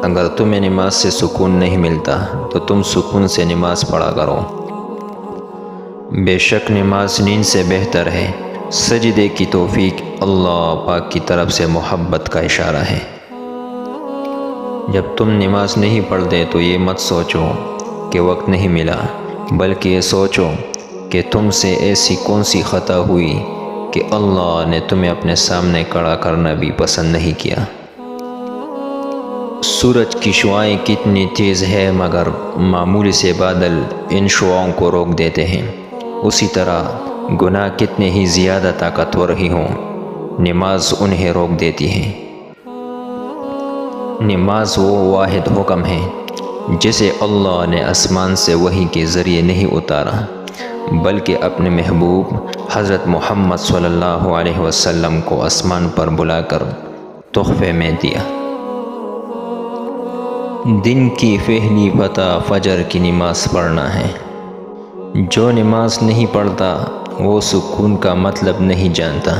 اگر تمہیں نماز سے سکون نہیں ملتا تو تم سکون سے نماز پڑھا کرو۔ بے شک نماز نیند سے بہتر ہے۔ سجدے کی توفیق اللہ پاک کی طرف سے محبت کا اشارہ ہے۔ جب تم نماز نہیں پڑھتے تو یہ مت سوچو کہ وقت نہیں ملا، بلکہ یہ سوچو کہ تم سے ایسی کون سی خطا ہوئی کہ اللہ نے تمہیں اپنے سامنے کھڑا کرنا بھی پسند نہیں کیا۔ سورج کی شعاعیں کتنی تیز ہے مگر معمولی سے بادل ان شعاؤں کو روک دیتے ہیں، اسی طرح گناہ کتنے ہی زیادہ طاقتور ہی ہوں، نماز انہیں روک دیتی ہے۔ نماز وہ واحد حکم ہے جسے اللہ نے آسمان سے وحی کے ذریعے نہیں اتارا، بلکہ اپنے محبوب حضرت محمد صلی اللہ علیہ وسلم کو آسمان پر بلا کر تحفے میں دیا۔ دن کی پہلی فتح فجر کی نماز پڑھنا ہے۔ جو نماز نہیں پڑھتا وہ سکون کا مطلب نہیں جانتا۔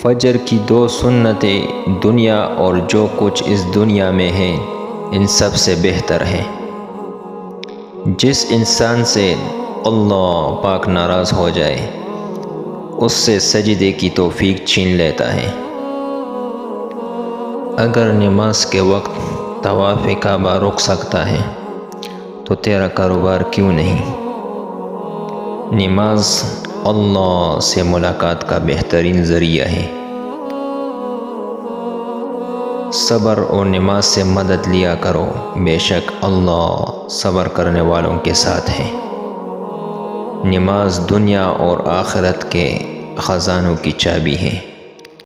فجر کی 2 سنتیں دنیا اور جو کچھ اس دنیا میں ہے ان سب سے بہتر ہے۔ جس انسان سے اللہ پاک ناراض ہو جائے اس سے سجدے کی توفیق چھین لیتا ہے۔ اگر نماز کے وقت طواف کعبہ رک سکتا ہے تو تیرا کاروبار کیوں نہیں؟ نماز اللہ سے ملاقات کا بہترین ذریعہ ہے۔ صبر اور نماز سے مدد لیا کرو، بے شک اللہ صبر کرنے والوں کے ساتھ ہے۔ نماز دنیا اور آخرت کے خزانوں کی چابی ہے۔